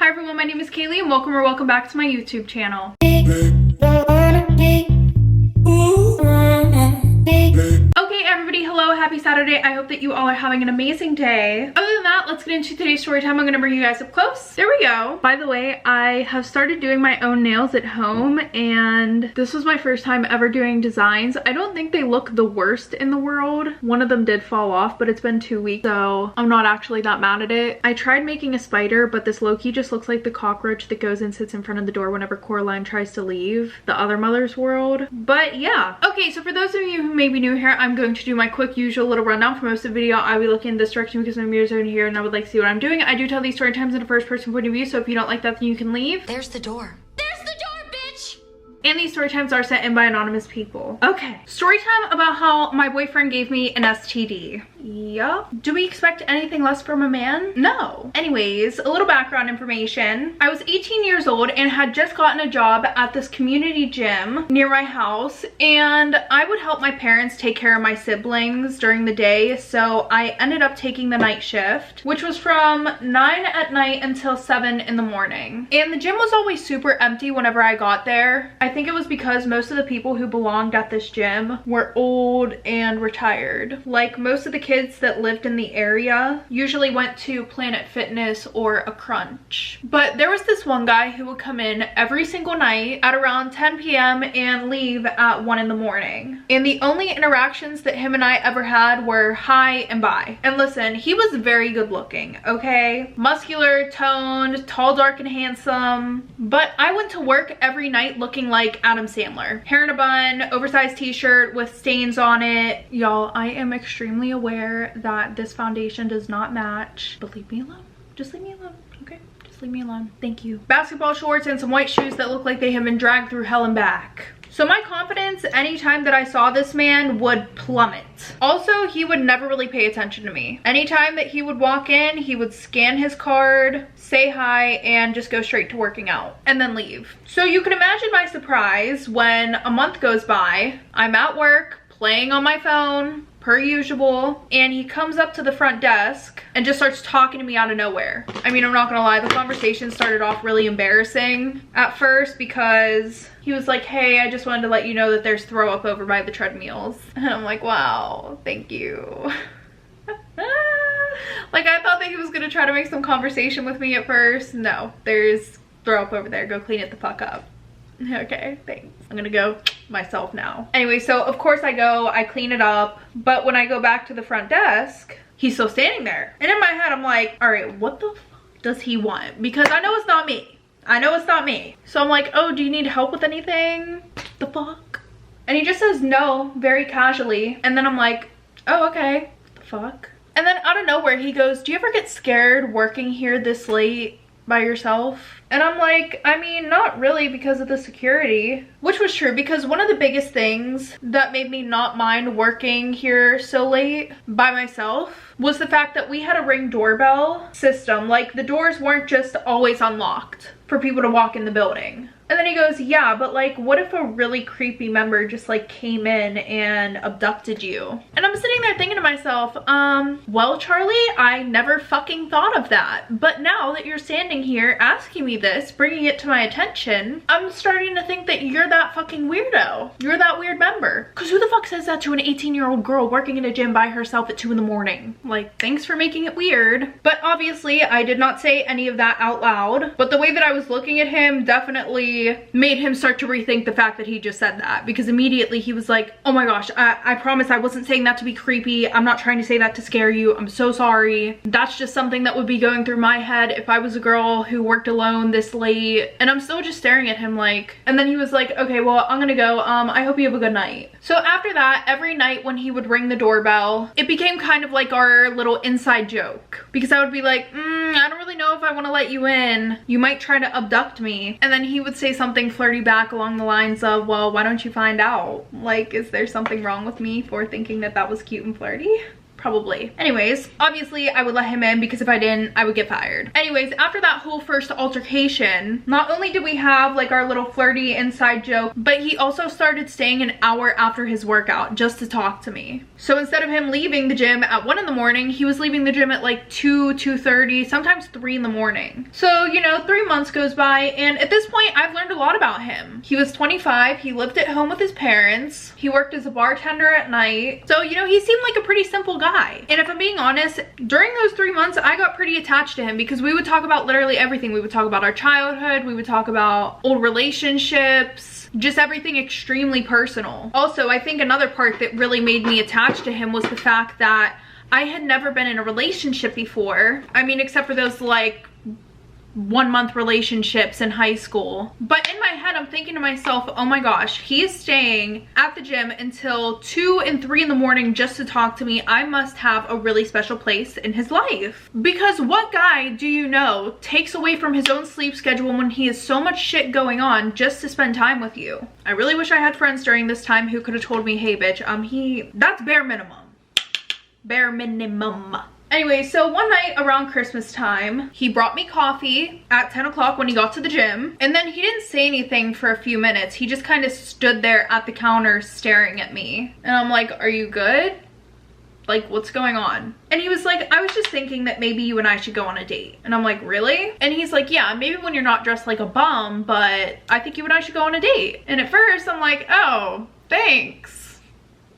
Hi everyone, my name is Kaylee and welcome back to my YouTube channel. Okay everybody, hello, happy Saturday. I hope that you all are having an amazing day. Other than that, let's get into today's story time. I'm gonna bring you guys up close. There we go. By the way, I have started doing my own nails at home and this was my first time ever doing designs. I don't think they look the worst in the world. One of them did fall off, but it's been 2 weeks, so I'm not actually that mad at it. I tried making a spider, but this low-key just looks like the cockroach that goes and sits in front of the door whenever Coraline tries to leave the other mother's world. But yeah. Okay, so for those of you who may be new here, I'm going to do my quick usual little rundown. For most of the video, I'll be looking in this direction because my mirrors are in here and I would like to see what I'm doing. I do tell these story times in a first person point of view, so if you don't like that, then you can leave. There's the door. There's the door, bitch! And these story times are sent in by anonymous people. Okay, story time about how my boyfriend gave me an STD. Yup. Do we expect anything less from a man? No. Anyways, a little background information. I was 18 years old and had just gotten a job at this community gym near my house, and I would help my parents take care of my siblings during the day, so I ended up taking the night shift, which was from 9 at night until 7 in the morning. And the gym was always super empty whenever I got there. I think it was because most of the people who belonged at this gym were old and retired. Like, most of the kids that lived in the area usually went to Planet Fitness or a Crunch. But there was this one guy who would come in every single night at around 10 p.m. and leave at 1 in the morning. And the only interactions that him and I ever had were hi and bye. And listen, he was very good looking, okay? Muscular, toned, tall, dark, and handsome. But I went to work every night looking like Adam Sandler. Hair in a bun, oversized t-shirt with stains on it. Y'all, I am extremely aware that this foundation does not match, but leave me alone. Just leave me alone, okay? Just leave me alone. Thank you. Basketball shorts and some white shoes that look like they have been dragged through hell and back. So my confidence anytime that I saw this man would plummet. Also, he would never really pay attention to me. Anytime that he would walk in, he would scan his card, say hi, and just go straight to working out and then leave. So you can imagine my surprise when a month goes by, I'm at work playing on my phone per usual, and he comes up to the front desk and just starts talking to me out of nowhere. I mean, I'm not gonna lie, the conversation started off really embarrassing at first because he was like, hey, I just wanted to let you know that there's throw up over by the treadmills. And I'm like, wow, thank you. Like, I thought that he was gonna try to make some conversation with me at first. No, there's throw up over there, go clean it the fuck up. Okay, thanks. I'm gonna go myself now. Anyway, so of course I go, I clean it up, but when I go back to the front desk, he's still standing there. And in my head, I'm like, all right, what the fuck does he want? Because I know it's not me. I know it's not me. So I'm like, oh, do you need help with anything? The fuck? And he just says no, very casually. And then I'm like, oh, okay, the fuck? And then out of nowhere, he goes, do you ever get scared working here this late by yourself? And I'm like, I mean, not really because of the security. Which was true, because one of the biggest things that made me not mind working here so late by myself was the fact that we had a Ring doorbell system. Like, the doors weren't just always unlocked for people to walk in the building. And then he goes, yeah, but like, what if a really creepy member just like came in and abducted you? And I'm sitting there thinking to myself, well, Charlie, I never fucking thought of that. But now that you're standing here asking me this, bringing it to my attention, I'm starting to think that you're that fucking weirdo. You're that weird member. Cause who the fuck says that to an 18-year-old girl working in a gym by herself at 2 in the morning? Like, thanks for making it weird. But obviously I did not say any of that out loud. But the way that I was looking at him definitely made him start to rethink the fact that he just said that, because immediately he was like, oh my gosh, I promise I wasn't saying that to be creepy. I'm not trying to say that to scare you. I'm so sorry. That's just something that would be going through my head if I was a girl who worked alone this late. And I'm still just staring at him like, and then he was like, okay, well, I'm gonna go. I hope you have a good night. So after that, every night when he would ring the doorbell, it became kind of like our little inside joke, because I would be like, I don't really know if I want to let you in. You might try to abduct me. And then he would say something flirty back along the lines of, well, why don't you find out? Like, is there something wrong with me for thinking that that was cute and flirty? probably. Anyways, obviously I would let him in because if I didn't, I would get fired. Anyways, after that whole first altercation, not only did we have like our little flirty inside joke, but he also started staying an hour after his workout just to talk to me. So instead of him leaving the gym at 1 in the morning, he was leaving the gym at like 2:30, sometimes 3 in the morning. So, you know, 3 months goes by, and at this point I've learned a lot about him. He was 25, he lived at home with his parents, he worked as a bartender at night. So, you know, he seemed like a pretty simple guy. And if I'm being honest, during those 3 months, I got pretty attached to him because we would talk about literally everything. We would talk about our childhood, we would talk about old relationships, just everything extremely personal. Also, I think another part that really made me attached to him was the fact that I had never been in a relationship before. I mean, except for those like 1-month relationships in high school. But in my head, I'm thinking to myself, oh my gosh, he is staying at the gym until 2 and 3 in the morning just to talk to me. I must have a really special place in his life. Because what guy do you know takes away from his own sleep schedule when he has so much shit going on just to spend time with you? I really wish I had friends during this time who could have told me, hey bitch, that's bare minimum. Bare minimum. Anyway, so one night around Christmas time, he brought me coffee at 10 o'clock when he got to the gym. And then he didn't say anything for a few minutes. He just kind of stood there at the counter staring at me. And I'm like, are you good? Like, what's going on? And he was like, I was just thinking that maybe you and I should go on a date. And I'm like, really? And he's like, yeah, maybe when you're not dressed like a bum, but I think you and I should go on a date. And at first I'm like, oh, thanks.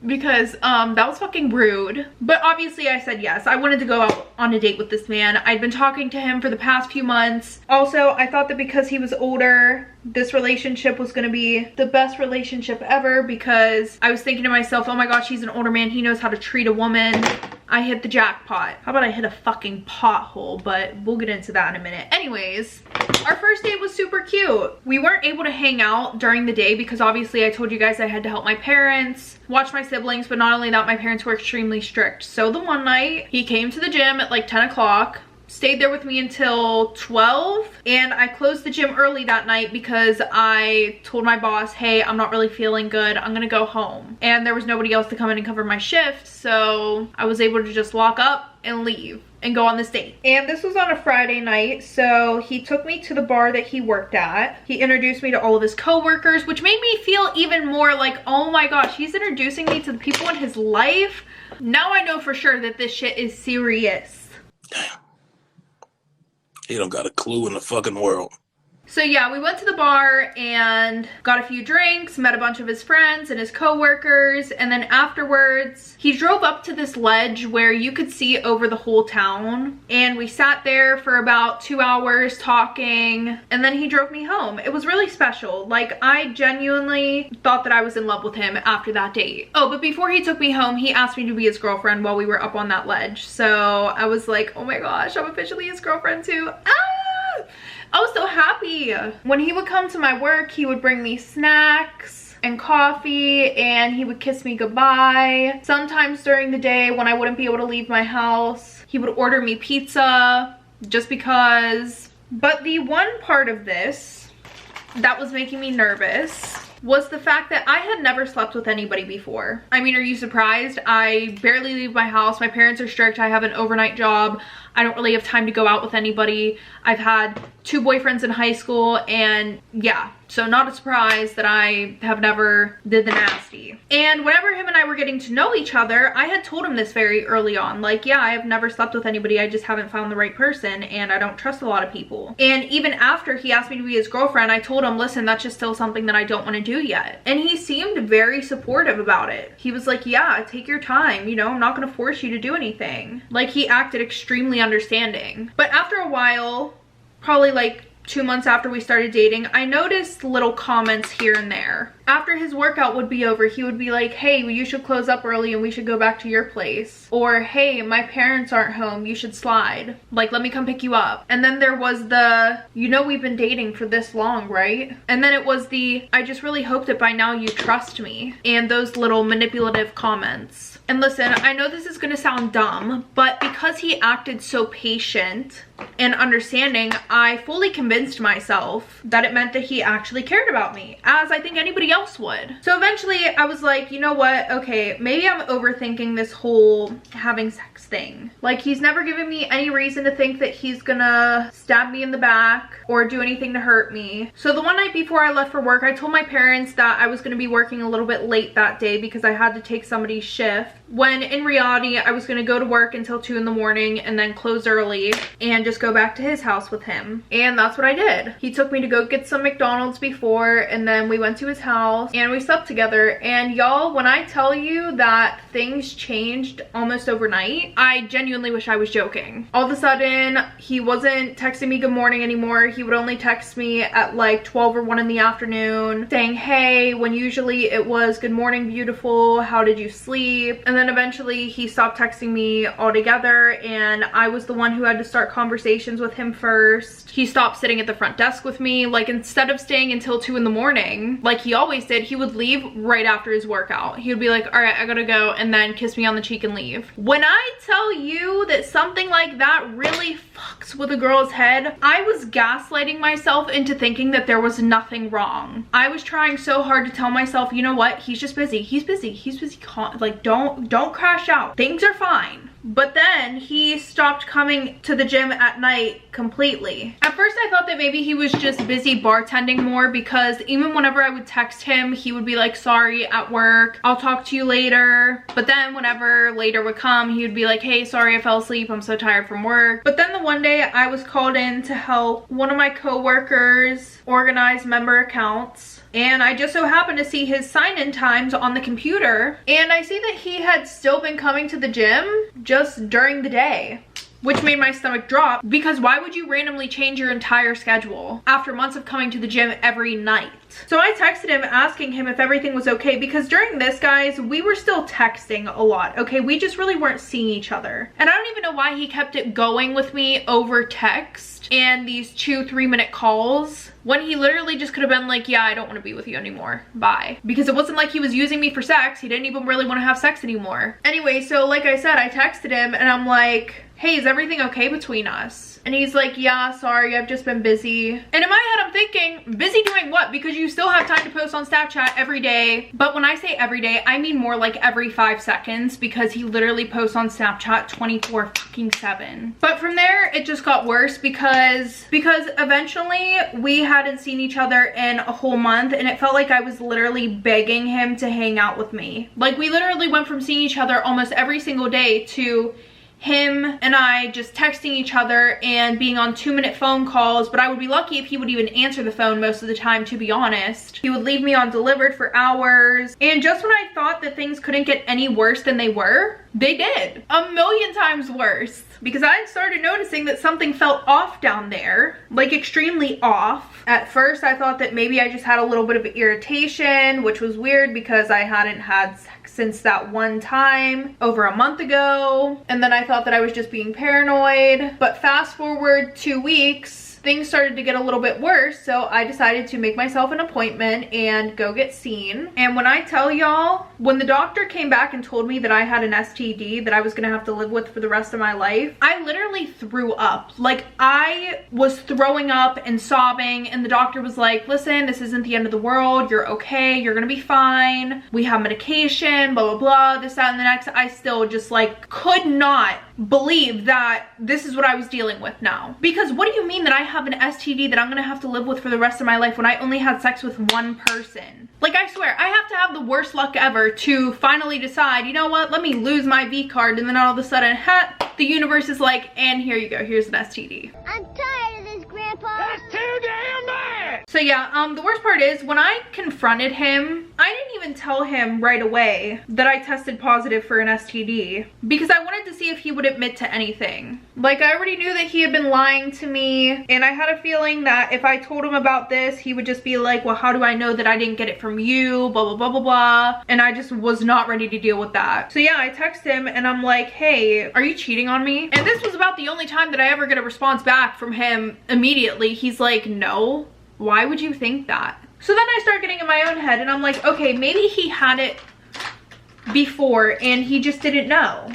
Because that was fucking rude. But obviously I said yes. I wanted to go out on a date with this man. I'd been talking to him for the past few months. Also, I thought that because he was older, this relationship was gonna be the best relationship ever, because I was thinking to myself, oh my gosh, he's an older man, he knows how to treat a woman. I hit the jackpot. How about I hit a fucking pothole? But we'll get into that in a minute. Anyways, our first date was super cute. We weren't able to hang out during the day because obviously I told you guys I had to help my parents, watch my siblings, but not only that, my parents were extremely strict. So the one night, he came to the gym at like 10 o'clock, stayed there with me until 12, and I closed the gym early that night because I told my boss, hey, I'm not really feeling good, I'm gonna go home. And there was nobody else to come in and cover my shift, so I was able to just lock up and leave and go on this date. And this was on a Friday night, so he took me to the bar that he worked at. He introduced me to all of his coworkers, which made me feel even more like, oh my gosh, he's introducing me to the people in his life. Now I know for sure that this shit is serious. Damn. He don't got a clue in the fucking world. So yeah, we went to the bar and got a few drinks, met a bunch of his friends and his coworkers, and then afterwards he drove up to this ledge where you could see over the whole town, and we sat there for about 2 hours talking, and then he drove me home. It was really special. Like, I genuinely thought that I was in love with him after that date. Oh, but before he took me home, he asked me to be his girlfriend while we were up on that ledge. So I was like, oh my gosh, I'm officially his girlfriend too. Ah! I was so happy. When he would come to my work, he would bring me snacks and coffee, and he would kiss me goodbye. Sometimes during the day when I wouldn't be able to leave my house, he would order me pizza just because. But the one part of this that was making me nervous was the fact that I had never slept with anybody before. I mean, are you surprised? I barely leave my house. My parents are strict. I have an overnight job. I don't really have time to go out with anybody. I've had 2 boyfriends in high school, and yeah, so not a surprise that I have never did the nasty. And whenever him and I were getting to know each other, I had told him this very early on. Like, yeah, I have never slept with anybody. I just haven't found the right person, and I don't trust a lot of people. And even after he asked me to be his girlfriend, I told him, listen, that's just still something that I don't want to do yet. And he seemed very supportive about it. He was like, yeah, take your time. You know, I'm not going to force you to do anything. Like, he acted extremely understanding. But after a while, probably like 2 months after we started dating, I noticed little comments here and there. After his workout would be over, he would be like, hey, you should close up early and we should go back to your place. Or, hey, my parents aren't home, you should slide. Like, let me come pick you up. And then there was the, you know we've been dating for this long, right? And then it was the, I just really hope that by now you trust me. And those little manipulative comments. And listen, I know this is gonna sound dumb, but because he acted so patient and understanding, I fully convinced myself that it meant that he actually cared about me, as I think anybody else would. So eventually I was like, you know what, okay, maybe I'm overthinking this whole having sex thing. Like, he's never given me any reason to think that he's gonna stab me in the back or do anything to hurt me. So the one night before I left for work, I told my parents that I was gonna be working a little bit late that day because I had to take somebody's shift, when in reality I was gonna go to work until 2 in the morning and then close early and just go back to his house with him. And that's what I did. He took me to go get some McDonald's before, and then we went to his house and we slept together. And y'all, when I tell you that things changed almost overnight, I genuinely wish I was joking. All of a sudden, he wasn't texting me good morning anymore. He would only text me at like 12 or 1 in the afternoon saying, hey, when usually it was good morning, beautiful, how did you sleep? And then eventually he stopped texting me altogether, and I was the one who had to start conversations with him first. He stopped sitting at the front desk with me. Like, instead of staying until 2 in the morning like he always did, he would leave right after his workout. He would be like, all right, I gotta go, and then kiss me on the cheek and leave. When I tell you that something like that really fucks with a girl's head, I was gaslighting myself into thinking that there was nothing wrong. I was trying so hard to tell myself, you know what, he's just busy, he's busy, he's busy. Like, don't crash out, things are fine. But then he stopped coming to the gym at night completely. At first I thought that maybe he was just busy bartending more, because even whenever I would text him, he would be like, sorry, at work, I'll talk to you later. But then whenever later would come, he would be like, hey, sorry, I fell asleep, I'm so tired from work. But then the one day I was called in to help one of my co-workers organize member accounts, and I just so happened to see his sign-in times on the computer, and I see that he had still been coming to the gym just during the day, which made my stomach drop, because why would you randomly change your entire schedule after months of coming to the gym every night? So I texted him asking him if everything was okay, because during this, guys, we were still texting a lot, okay? We just really weren't seeing each other. And I don't even know why he kept it going with me over text and these 2-3 minute calls, when he literally just could have been like, yeah, I don't want to be with you anymore, bye. Because it wasn't like he was using me for sex. He didn't even really want to have sex anymore. Anyway, so like I said, I texted him and I'm like, hey, is everything okay between us? And he's like, yeah, sorry, I've just been busy. And in my head, I'm thinking, busy doing what? Because you still have time to post on Snapchat every day. But when I say every day, I mean more like every 5 seconds, because he literally posts on Snapchat 24/7. But from there, it just got worse, because eventually we hadn't seen each other in a whole month, and it felt like I was literally begging him to hang out with me. Like, we literally went from seeing each other almost every single day to him and I just texting each other and being on 2-minute phone calls. But I would be lucky if he would even answer the phone most of the time, to be honest. He would leave me on delivered for hours. And just when I thought that things couldn't get any worse than they were, they did. A million times worse. Because I started noticing that something felt off down there, like extremely off. At first I thought that maybe I just had a little bit of irritation, which was weird because I hadn't had sex since that one time over a month ago. And then I thought that I was just being paranoid. But fast forward 2 weeks, things started to get a little bit worse, so I decided to make myself an appointment and go get seen. And when I tell y'all, when the doctor came back and told me that I had an STD that I was gonna have to live with for the rest of my life, I literally threw up. Like, I was throwing up and sobbing, and the doctor was like, listen, this isn't the end of the world, you're okay, you're gonna be fine, we have medication, blah blah blah, this, that, and the next. I still just like could not believe that this is what I was dealing with now. Because what do you mean that I have an STD that I'm gonna have to live with for the rest of my life when I only had sex with one person? Like, I swear, I have to have the worst luck ever to finally decide, you know what, let me lose my V card, and then all of a sudden, the universe is like, and here you go, here's an STD. I'm tired of this, Grandpa. That's too damn bad! So yeah, the worst part is, when I confronted him, I didn't even tell him right away that I tested positive for an STD, because I wanted to see if he would admit to anything. Like, I already knew that he had been lying to me, and I had a feeling that if I told him about this, he would just be like, well, how do I know that I didn't get it from you, blah blah blah blah blah. And I just was not ready to deal with that. So yeah, I text him and I'm like, hey, are you cheating on me? And this was about the only time that I ever get a response back from him immediately. He's like, no, why would you think that? So then I start getting in my own head and I'm like, okay, maybe he had it before and he just didn't know.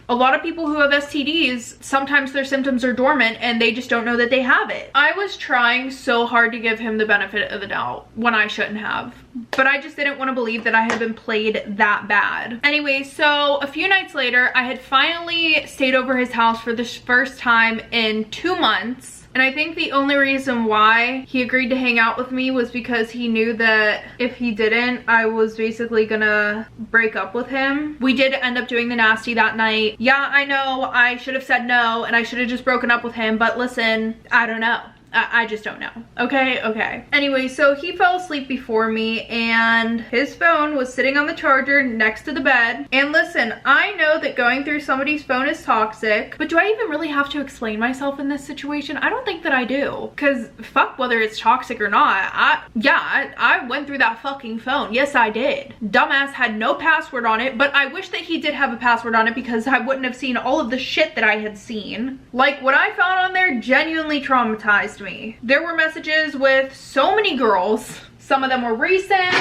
A lot of people who have STDs, sometimes their symptoms are dormant and they just don't know that they have it. I was trying so hard to give him the benefit of the doubt when I shouldn't have. But I just didn't want to believe that I had been played that bad. Anyway, so a few nights later, I had finally stayed over his house for the first time in 2 months. And I think the only reason why he agreed to hang out with me was because he knew that if he didn't, I was basically gonna break up with him. We did end up doing the nasty that night. Yeah, I know I should have said no and I should have just broken up with him, but listen, I don't know. I just don't know. Okay. Anyway, so he fell asleep before me and his phone was sitting on the charger next to the bed. And listen, I know that going through somebody's phone is toxic, but do I even really have to explain myself in this situation? I don't think that I do. Cause fuck whether it's toxic or not. I went through that fucking phone. Yes, I did. Dumbass had no password on it, but I wish that he did have a password on it because I wouldn't have seen all of the shit that I had seen. Like what I found on there genuinely traumatized me. There were messages with so many girls. Some of them were recent.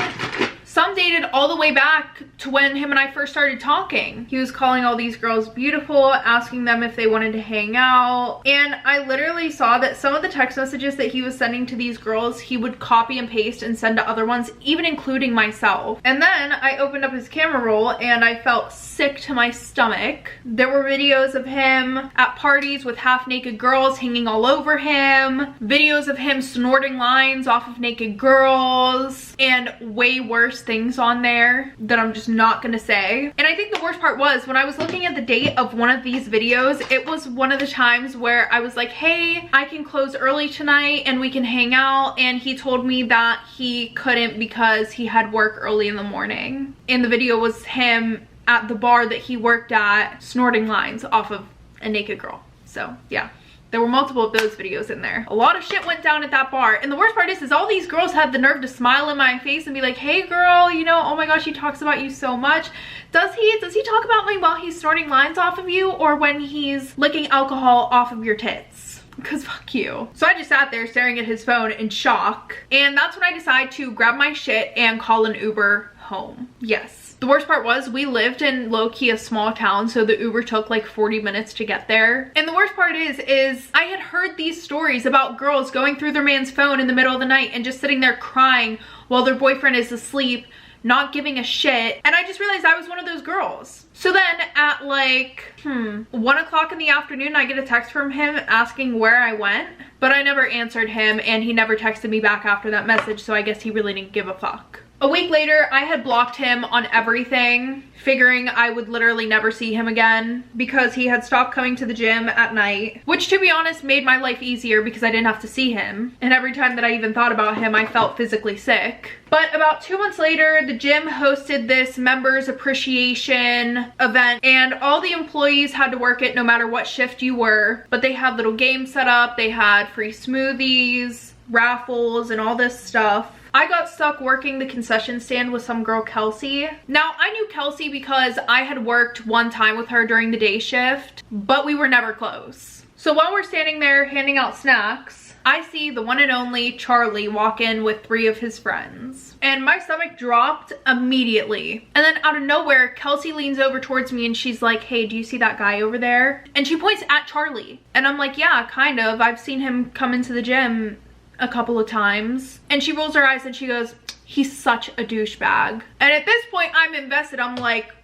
Some dated all the way back to when him and I first started talking. He was calling all these girls beautiful, asking them if they wanted to hang out. And I literally saw that some of the text messages that he was sending to these girls, he would copy and paste and send to other ones, even including myself. And then I opened up his camera roll and I felt sick to my stomach. There were videos of him at parties with half-naked girls hanging all over him. Videos of him snorting lines off of naked girls. And way worse things on there that I'm just not gonna say. And I think the worst part was when I was looking at the date of one of these videos, it was one of the times where I was like, hey, I can close early tonight and we can hang out, and he told me that he couldn't because he had work early in the morning. And the video was him at the bar that he worked at snorting lines off of a naked girl. So yeah. There were multiple of those videos in there. A lot of shit went down at that bar. And the worst part is all these girls had the nerve to smile in my face and be like, hey girl, you know, oh my gosh, he talks about you so much. Does he talk about me while he's snorting lines off of you or when he's licking alcohol off of your tits? Because fuck you. So I just sat there staring at his phone in shock. And that's when I decided to grab my shit and call an Uber home. Yes. The worst part was we lived in low-key a small town, so the Uber took like 40 minutes to get there. And the worst part is I had heard these stories about girls going through their man's phone in the middle of the night and just sitting there crying while their boyfriend is asleep, not giving a shit. And I just realized I was one of those girls. So then at like 1 o'clock in the afternoon, I get a text from him asking where I went, but I never answered him and he never texted me back after that message, so I guess he really didn't give a fuck. A week later, I had blocked him on everything, figuring I would literally never see him again because he had stopped coming to the gym at night, which to be honest made my life easier because I didn't have to see him. And every time that I even thought about him, I felt physically sick. But about 2 months later, the gym hosted this members appreciation event and all the employees had to work it no matter what shift you were. But they had little games set up, they had free smoothies, raffles, and all this stuff. I got stuck working the concession stand with some girl, Kelsey. Now, I knew Kelsey because I had worked one time with her during the day shift, but we were never close. So while we're standing there handing out snacks, I see the one and only Charlie walk in with 3 of his friends. And my stomach dropped immediately. And then out of nowhere, Kelsey leans over towards me and she's like, hey, do you see that guy over there? And she points at Charlie. And I'm like, yeah, kind of. I've seen him come into the gym a couple of times. And she rolls her eyes and she goes, he's such a douchebag. And at this point I'm invested. I'm like,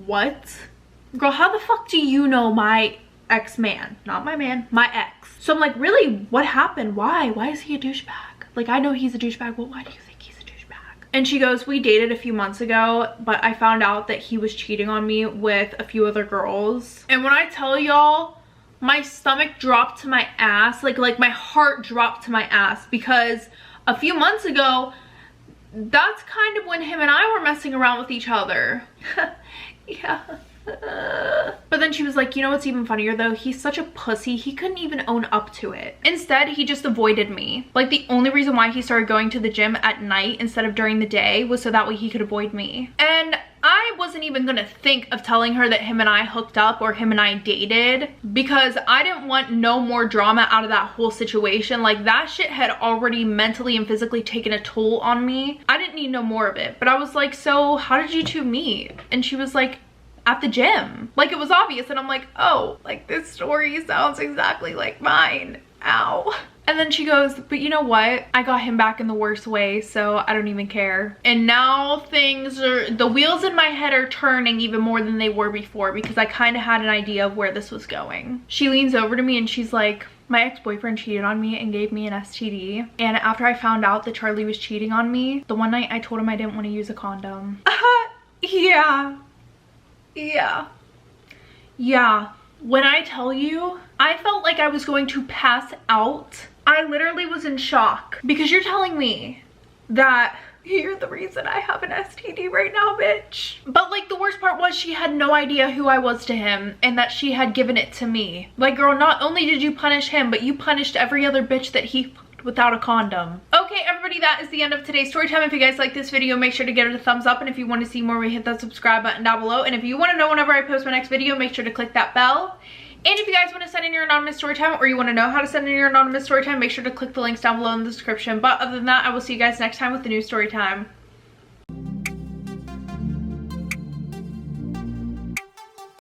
what? Girl, how the fuck do you know my ex-man? Not my man, my ex. So I'm like, really, what happened? Why is he a douchebag? Like, I know he's a douchebag, but why do you think he's a douchebag? And she goes, we dated a few months ago, but I found out that he was cheating on me with a few other girls. And when I tell y'all, my stomach dropped to my ass, like my heart dropped to my ass, because a few months ago, that's kind of when him and I were messing around with each other. Yeah. But then she was like, you know what's even funnier though? He's such a pussy, he couldn't even own up to it. Instead, he just avoided me. Like, the only reason why he started going to the gym at night instead of during the day was so that way he could avoid me. And I wasn't even gonna think of telling her that him and I hooked up or him and I dated, because I didn't want no more drama out of that whole situation. Like, that shit had already mentally and physically taken a toll on me. I didn't need no more of it. But I was like, so how did you two meet? And she was like, at the gym. Like, it was obvious, and I'm like, oh, like, this story sounds exactly like mine. Ow. And then she goes, but you know what? I got him back in the worst way, so I don't even care. And now the wheels in my head are turning even more than they were before, because I kind of had an idea of where this was going. She leans over to me and she's like, my ex-boyfriend cheated on me and gave me an STD. And after I found out that Charlie was cheating on me, the one night I told him I didn't want to use a condom. Yeah. When I tell you, I felt like I was going to pass out. I literally was in shock, because you're telling me that you're the reason I have an STD right now, bitch. But like, the worst part was she had no idea who I was to him, and that she had given it to me. Like, girl, not only did you punish him, but you punished every other bitch that he fucked without a condom. Okay, everybody, that is the end of today's story time. If you guys like this video, make sure to give it a thumbs up, and if you want to see more, hit that subscribe button down below. And if you want to know whenever I post my next video, make sure to click that bell. And if you guys want to send in your anonymous story time, or you want to know how to send in your anonymous story time, make sure to click the links down below in the description. But other than that, I will see you guys next time with the new story time.